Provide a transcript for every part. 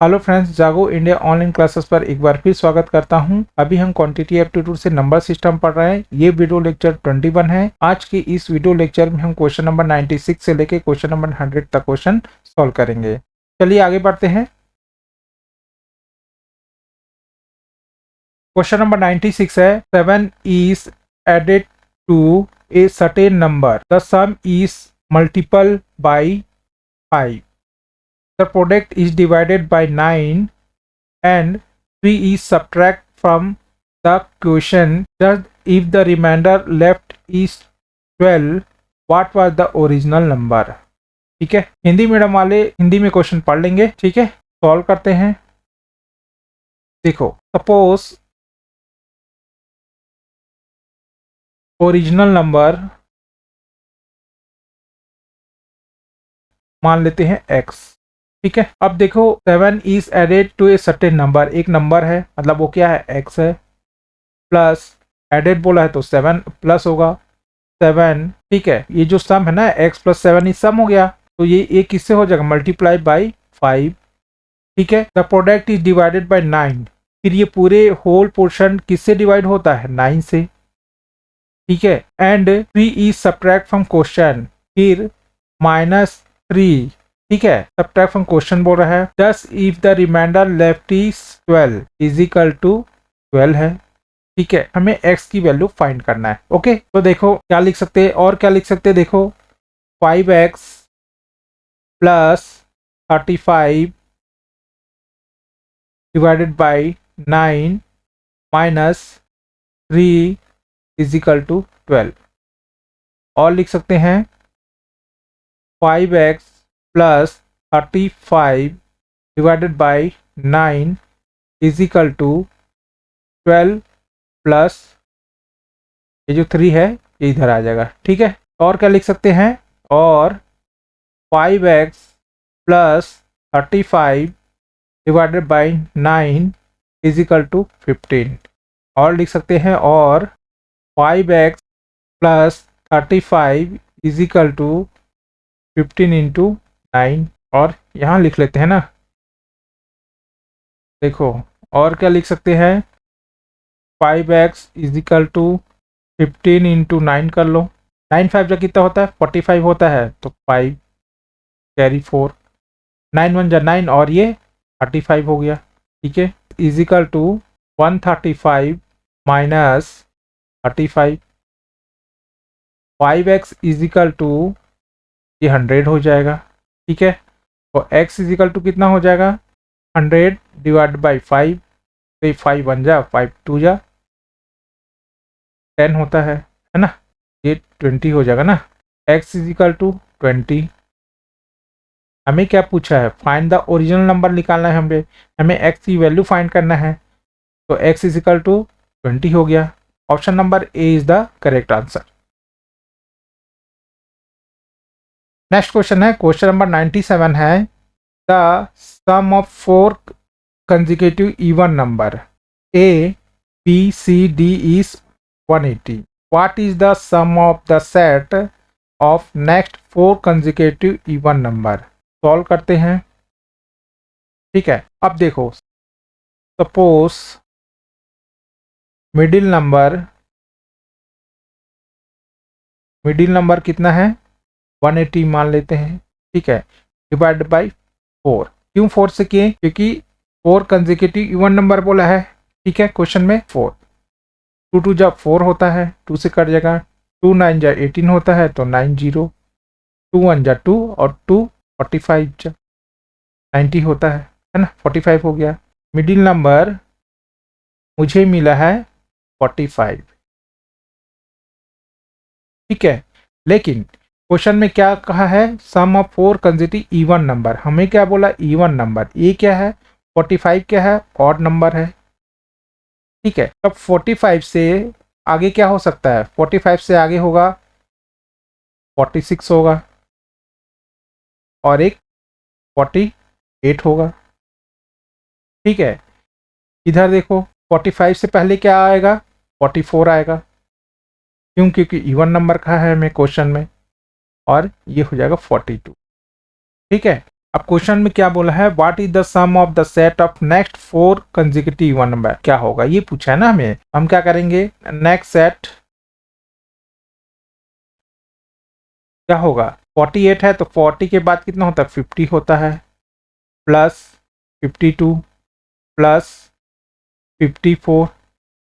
Hello friends, जागो India online classes पर एक बार फिर स्वागत करता हूं। अभी हम क्वांटिटी एप्टीट्यूड से नंबर सिस्टम पढ़ रहे हैं। ये वीडियो लेक्चर 21 है। आज के इस वीडियो लेक्चर में हम क्वेश्चन नंबर 96 से लेके क्वेश्चन नंबर 100 तक क्वेश्चन सॉल्व करेंगे। चलिए आगे बढ़ते हैं। क्वेश्चन नंबर 96 है, 7 is added to a certain number, the sum is multiple by 5, the product is divided by 9 and 3 is subtract from the quotient. Thus, if the remainder left is 12, what was the original number? ठीक है, Hindi medium वाले हिंदी में question पढ़ लेंगे। ठीक है, solve करते हैं। देखो, सपोज ओरिजिनल नंबर मान लेते हैं x। ठीक है, अब देखो 7 is added to a certain number, एक नंबर है मतलब वो क्या है, x है, प्लस एडेड बोला है तो 7 प्लस होगा 7। ठीक है, ये जो सम है ना x प्लस 7 ये सम हो गया, तो ये किससे हो जाएगा, मल्टीप्लाई बाई 5। ठीक है, the product is divided by 9, फिर ये पूरे होल पोर्शन किससे डिवाइड होता है, 9 से। ठीक है, and 3 is subtract from question, फिर -3। ठीक है, सब्ट्रैक्ट फ्रॉम क्वेश्चन बोल रहा है। Thus if the remainder left is 12 is equal to 12 है। ठीक है, हमें x की वैल्यू फाइंड करना है। ओके, तो देखो क्या लिख सकते हैं, और क्या लिख सकते हैं, देखो 5x plus 35 divided by 9 minus 3 is equal to 12। और लिख सकते हैं 5x plus 35 divided by 9 is equal to 12 plus ये जो 3 है ये इधर आ जाएगा। ठीक है, और क्या लिख सकते हैं, और 5x plus 35 divided by 9 is equal to 15। और लिख सकते हैं, और 5x plus 35 is equal to 15 into 9। और यहाँ लिख लेते हैं ना, देखो और क्या लिख सकते हैं, 5x is equal to 15 into 9 कर लो, 9 5 जा कितना होता है, 45 होता है, तो 5 कैरी 4, 9 1 जा 9 और ये 35 हो गया। ठीक है, is equal to 135 minus 35, 5x is equal to ये 100 हो जाएगा। ठीक है, और x इज इक्वल टू कितना हो जाएगा, 100 डिवाइड बाई 5, तो 5 1 जा 5 2 जा 10 होता है ना, ये 20 हो जाएगा ना। x is equal to 20। हमें क्या पूछा है, फाइंड द ओरिजिनल नंबर निकालना है, हमें x की वैल्यू फाइंड करना है, तो x इज इक्वल टू 20 हो गया। Option number a is the correct answer. Next question है, क्वेश्चन नंबर 97 है, the sum of 4 consecutive even number a b c d is 180. What is the sum of the set of next 4 consecutive even number? Solve करते हैं। ठीक है, अब देखो suppose middle number कितना है, 180 मान लेते हैं। ठीक है, डिवाइड बाई 4। क्यों 4 से किए, क्योंकि 4 कंसेक्यूटिव इवन नंबर बोला है। ठीक है, क्वेश्चन में 4, 2 2 जा 4 होता है, 2 से कट जाएगा, 2 9 जा 18 होता है, तो 9 0, 2 1 जा 2 और 2 45 जा 90 होता है ना, 45 हो गया। मिडिल नंबर मुझे मिला है 45। ठीक है, लेकिन क्वेश्चन में क्या कहा है, सम ऑफ 4 कंसेक्यूटिव इवन नंबर, हमें क्या बोला, इवन नंबर। ये क्या है, 45 क्या है, ऑड नंबर है। ठीक है, अब 45 से आगे क्या हो सकता है, 45 से आगे होगा 46 होगा, और एक 48 होगा। ठीक है, इधर देखो 45 से पहले क्या आएगा, 44 आएगा, क्यों, क्योंकि इवन नंबर का है हमें क्वेश्चन में, और ये हो जाएगा 42। ठीक है, अब क्वेश्चन में क्या बोला है, what is the sum of the set of next 4 consecutive one number, क्या होगा ये पूछा है ना हमें। हम क्या करेंगे, नेक्स्ट सेट क्या होगा, 48 है तो 40 के बाद कितना होता है 50 होता है, प्लस 52 प्लस 54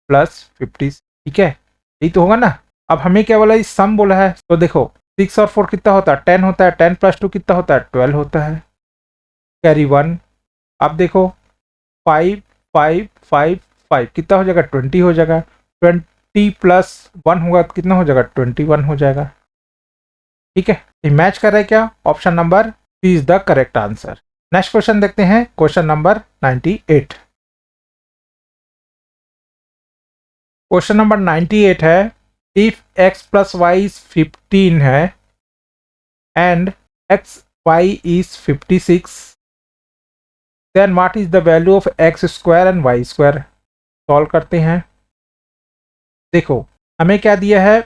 प्लस 50, ठीक है यही तो होगा ना। अब हमें क्या बोला, इस सम बोला है, तो देखो 6 और 4 कितना होता है 10 होता है, 10 प्लस 2 कितना होता है 12 होता है, कैरी 1। अब देखो 5 5 5 5 कितना हो जाएगा 20 हो जाएगा, 20 प्लस 1 होगा तो कितना हो जाएगा 21 हो जाएगा, ठीक है। ये मैच कर रहा है क्या, option number C is the correct answer. Next question देखते हैं, क्वेश्चन नंबर 98। क्वेश्चन नंबर 98 है, if x plus y is 15 है and x y is 56, then what is the value of x square and y square. Solve करते हैं। देखो हमें क्या दिया है,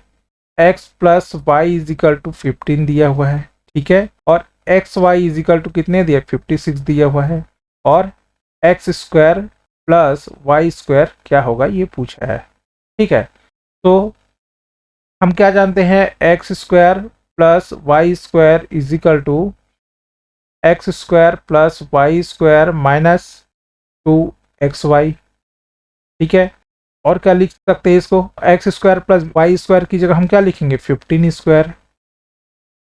x plus y is equal to 15 दिया हुआ है, ठीक है, और x y is equal to कितने दिया 56 दिया हुआ है, और x square plus y square क्या होगा ये पूछा है, ठीक है। तो हम क्या जानते हैं, x square plus y square is equal to x square plus y square minus 2xy, ठीक है। और क्या लिख सकते हैं इसको, x square plus y square की जगह हम क्या लिखेंगे 15 स्क्वायर,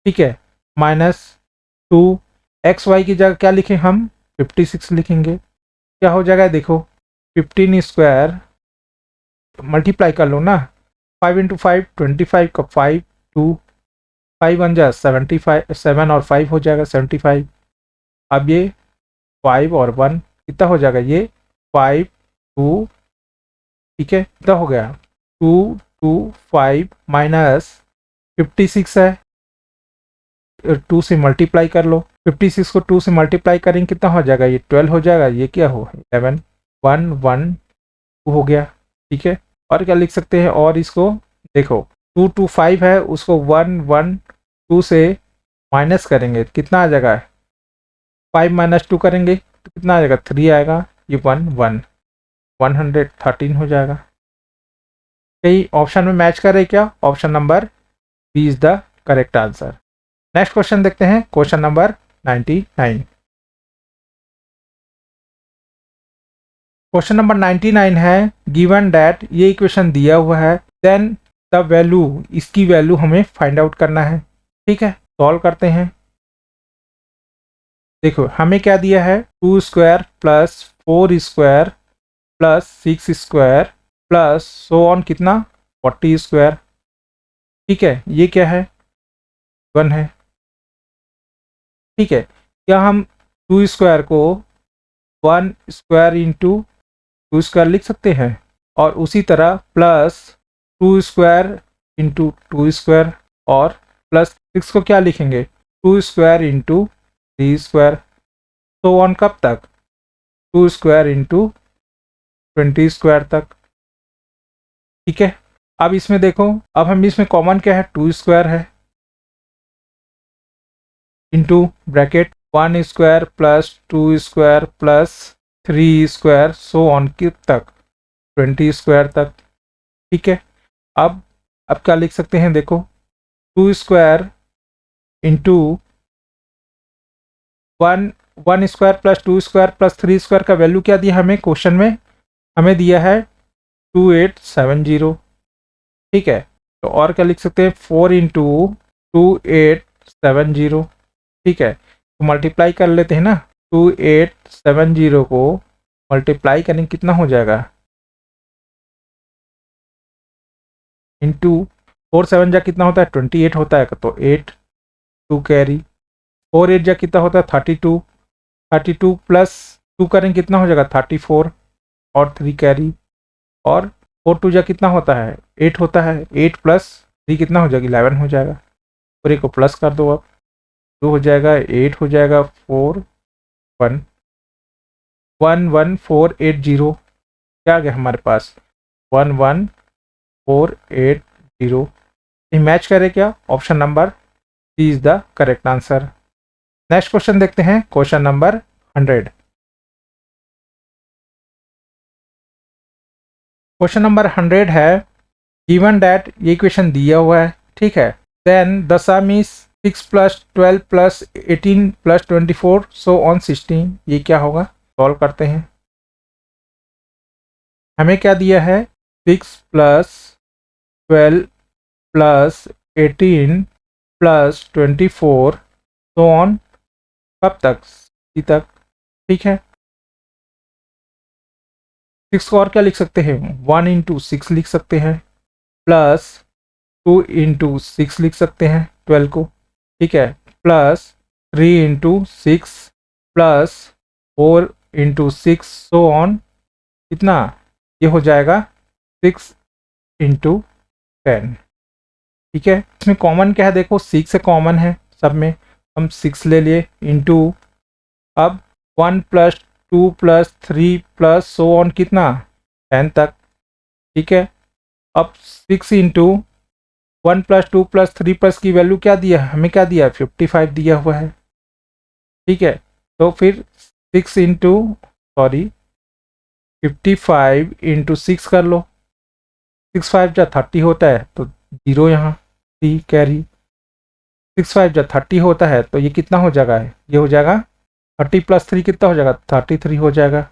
ठीक है, माइनस 2xy की जगह क्या लिखें हम 56 लिखेंगे। क्या हो जाएगा देखो, 15 स्क्वायर मल्टीप्लाई कर लो ना, 5 इंटू 5 25 का 5 2 5 बन जाए 75, 7 और 5 हो जाएगा 75। अब ये 5 और 1 कितना हो जाएगा, ये 5 2, ठीक है, कितना हो गया 2 2 5 माइनस 56 है, 2 से मल्टीप्लाई कर लो, 56 को 2 से मल्टीप्लाई करेंगे कितना हो जाएगा, ये 12 हो जाएगा, ये क्या हो 11 1 1 2 हो गया, ठीक है। और क्या लिख सकते हैं, और इसको देखो 2 2 5 है, उसको 1 1 2 से माइनस करेंगे कितना आ जाएगा, 5 माइनस 2 करेंगे तो कितना आ जाएगा 3 आएगा, ये 1 1 113 हो जाएगा। कई ऑप्शन में मैच कर रहे क्या, option number B is the correct answer. Next question देखते हैं, क्वेश्चन नंबर 99। क्वेश्चन नंबर 99 है, गिवन दैट, ये इक्वेशन दिया हुआ है, देन द वैल्यू, इसकी वैल्यू हमें फाइंड आउट करना है, ठीक है। सॉल्व करते हैं। देखो हमें क्या दिया है, 2 square plus 4 square plus 6 square plus so on कितना 40 स्क्वायर, ठीक है, ये क्या है 1 है, ठीक है। क्या हम 2 स्क्वायर को 1 स्क्वायर इंटू 2 स्क्वायर लिख सकते हैं, और उसी तरह प्लस 2 स्क्वायर इंटू 2 स्क्वायर, और प्लस 6 को क्या लिखेंगे 2 स्क्वायर इंटू 3 स्क्वायर, तो ऑन कब तक 2 स्क्वायर इंटू 20 स्क्वायर तक, ठीक है। अब इसमें देखो, अब हम इसमें कॉमन क्या है 2 स्क्वायर है, into bracket 1 square plus 2 square plus 3 square so on कित तक 20 स्क्वायर तक, ठीक है। अब क्या लिख सकते हैं, देखो 2 square into 1 square plus 2 square plus 3 square का वैल्यू क्या दिया हमें क्वेश्चन में, हमें दिया है 2870, ठीक है। तो और क्या लिख सकते हैं 4 इंटू 2870, ठीक है। तो मल्टीप्लाई कर लेते हैं ना, 2870 को मल्टीप्लाई करेंगे कितना हो जाएगा, इंटू 4 7 जा कितना होता है 28 होता है, तो 8 2 कैरी, 4 8 जा कितना होता है 32, 32 प्लस 2 करेंगे कितना हो जाएगा 34, और 3 कैरी, और 4 2 जा कितना होता है 8 होता है, 8 प्लस 3 कितना हो जाएगा 11 हो जाएगा, पूरे को प्लस कर दो, अब 2 हो जाएगा 8 हो जाएगा 4 1 11480, क्या आ गया हमारे पास 11480, ये मैच करे क्या, option number C is the correct answer. Next question देखते हैं, क्वेश्चन नंबर 100। क्वेश्चन नंबर 100 है, गिवन दैट, ये इक्वेशन दिया हुआ है, ठीक है। Then the sum is 6 + 12 + 18 + 24 so on 16, ये क्या होगा? सॉल्व करते हैं। हमें क्या दिया है? 6 + 12 + 18 + 24 सो ऑन, कब तक? सी तक, ठीक है। 6 को और क्या लिख सकते हैं? 1 × 6 लिख सकते हैं, प्लस 2 × 6 लिख सकते हैं 12 को, ठीक है, प्लस 3 × 6 प्लस 4 × 6 सो ऑन, कितना? ये हो जाएगा 6 × 10, ठीक है। इसमें कॉमन क्या है? देखो 6 से कॉमन है सब में, हम 6 ले लिए इंटू, अब 1 + 2 + 3 प्लस सो ऑन, कितना? 10 तक, ठीक है। अब 6 × 1 + 2 + 3 प्लस की वैल्यू क्या दिया है? हमें क्या दिया है? 55 दिया हुआ है, ठीक है। तो फिर 6 × 55 × 6 कर लो, 6 5 जा 30 होता है तो 0 यहाँ 3 कैरी, 6 5 जा 30 होता है तो ये कितना हो जाएगा? ये हो जाएगा 30 + 3 कितना हो जाएगा? 33 हो जाएगा,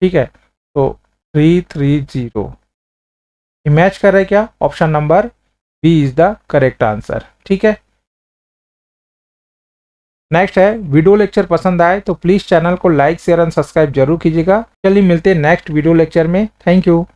ठीक है। तो 330 ये मैच कर रहा है क्या? Option number B is the correct answer, ठीक है। नेक्स्ट है, वीडियो लेक्चर पसंद आए तो प्लीज़ चैनल को लाइक शेयर एंड सब्सक्राइब जरूर कीजिएगा। चलिए मिलते हैं नेक्स्ट वीडियो लेक्चर में। Thank you.